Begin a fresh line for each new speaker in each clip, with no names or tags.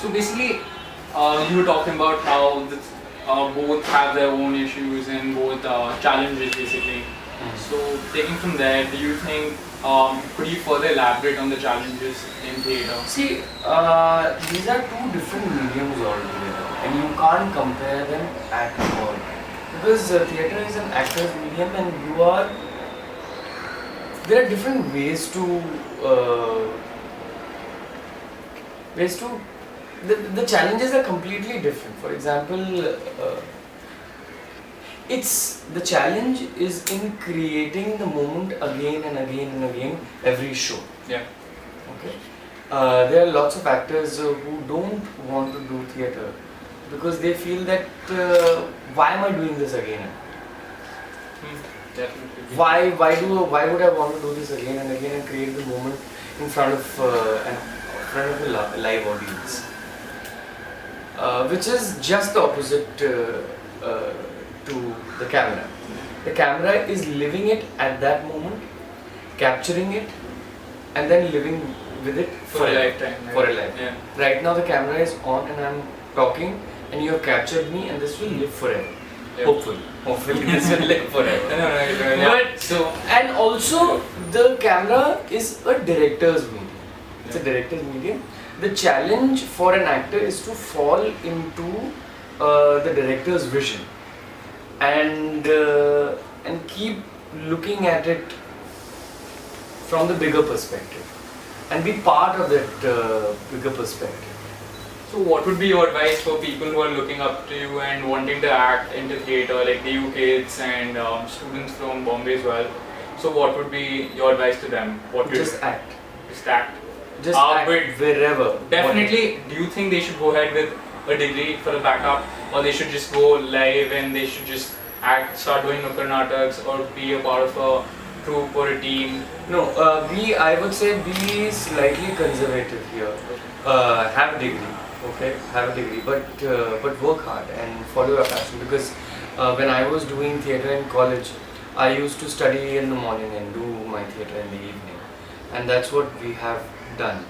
So basically, you were talking about how both have their own issues and both challenges basically. So taking from there, do you think could you further elaborate on the challenges in theatre?
See, these are two different mediums altogether, and you can't compare them at all. Because theatre is an actor's medium, and there are different ways to the challenges are completely different. For example, the challenge is in creating the moment again and again and again every show.
Yeah.
Okay. There are lots of actors who don't want to do theatre because they feel that why am I doing this again?
Definitely.
Why would I want to do this again and again and create the moment in front of a live audience? Which is just the opposite to the camera. The camera is living it at that moment, capturing it, and then living with it
For a lifetime. Right?
For a lifetime.
Yeah.
Right now the camera is on and I'm talking, and you have captured me, and this will live forever.
Yeah.
Hopefully this will live forever.
Yeah.
But
So
and also the camera is a director's medium. It's a director's medium. The challenge for an actor is to fall into the director's vision and keep looking at it from the bigger perspective and be part of that bigger perspective.
So what would be your advice for people who are looking up to you and wanting to act into theatre, like the you kids and students from Bombay as well? So what would be your advice to them? What would
Just act.
just act?
Just act
but
wherever.
Definitely, do you think they should go ahead with a degree for a backup, or they should just go live and they should just act, start doing nukkad nataks, or be a part of a troupe or a team?
No, I would say be slightly conservative here. Have a degree, okay? Have a degree, but work hard and follow your passion. Because when I was doing theatre in college, I used to study in the morning and do my theatre in the evening, and that's what we have done.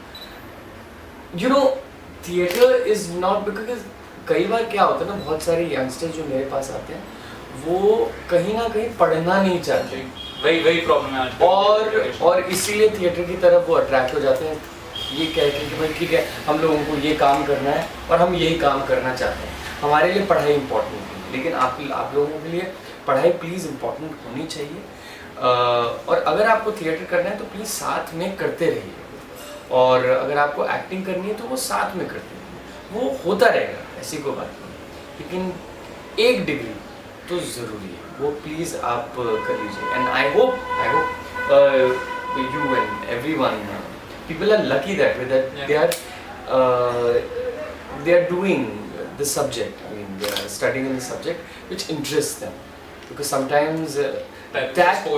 You know, theatre is not because कई बार क्या होता है ना, बहुत सारे youngsters जो मेरे पास आते हैं वो कहीं ना कहीं पढ़ना नहीं चाहते,
वही प्रॉब्लम है
और इसीलिए थिएटर की तरफ वो अट्रैक्ट हो जाते हैं, ये कह के कि भाई ठीक है हम लोगों को ये काम करना है और हम यही काम करना चाहते हैं, हमारे लिए पढ़ाई इम्पोर्टेंट है, लेकिन आप लोगों के लिए पढ़ाई प्लीज़ इम्पोर्टेंट होनी चाहिए, और अगर आपको थिएटर करना है तो प्लीज़ साथ में करते रहिए, और अगर आपको एक्टिंग करनी है तो वो साथ में करते रहिए, वो होता रहेगा, ऐसी कोई बात नहीं, लेकिन एक डिग्री तो ज़रूरी है, वो प्लीज़ आप कर लीजिए. And I hope you and everyone, people are lucky that way, that they are doing the subject. I mean, they are studying in the subject which interests them, because sometimes
that's a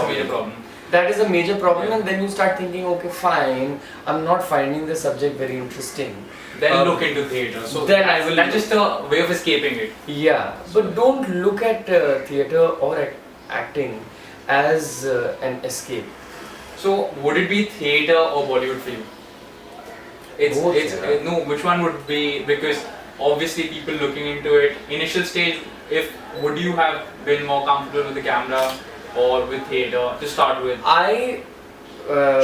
major problem.
That is a major problem, and then you start thinking, okay, fine, I'm not finding the subject very interesting.
Then look into theatre. So
then I will.
That's just a way of escaping it.
Yeah, but don't look at theatre or at acting as an escape.
So would it be theatre or Bollywood for you? No, which one would be? Because obviously people looking into it, initial stage, would you have been more comfortable with the camera or with theatre to start with?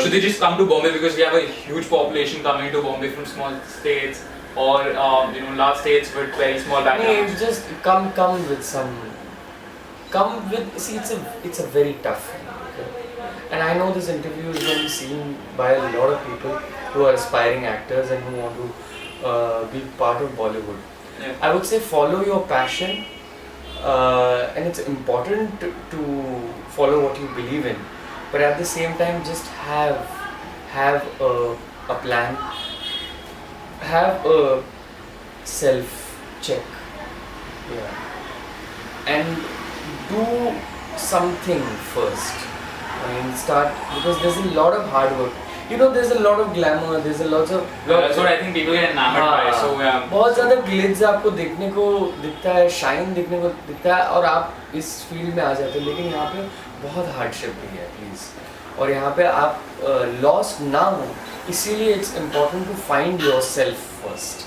Should they just come to Bombay because we have a huge population coming to Bombay from small states, or large states with very small backgrounds?
No, just come with some. See, it's a very tough thing, okay? And I know this interview is going to be seen by a lot of people who are aspiring actors and who want to be part of Bollywood.
Yeah.
I would say follow your passion, and it's important to follow what you believe in, but at the same time just have a plan, have a self check, and do something first. I mean, start, because there's a lot of hard work. There's a lot of glamour, there's a lot of...
That's what I think people get enamored by. So yeah.
बहुत ज़्यादा Glitz आपको देखने को दिखता है, shine देखने को दिखता है, और आप इस फील्ड में आ जाते हैं, लेकिन यहाँ पे बहुत हार्डशिप भी है, प्लीज़. और यहाँ पे आप लॉस्ट ना हो, इसीलिए it's important to find yourself first.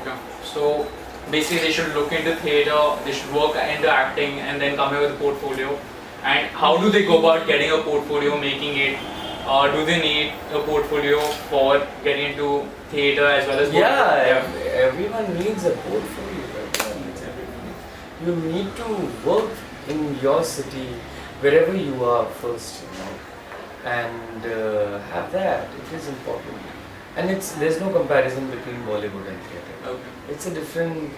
Okay. So basically, they should look into theatre, they should work into acting, and then come here with a portfolio. And how do they go about getting a portfolio, making it? Do they need a portfolio for getting into theatre as well as
Everyone needs a portfolio. Everyone needs everything. You need to work in your city, wherever you are first, you know, and have that. It is important. And there's no comparison between Bollywood and theatre.
Okay.
It's a different,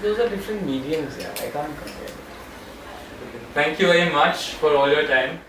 those are different mediums, yeah. I can't compare.
Thank you very much for all your time.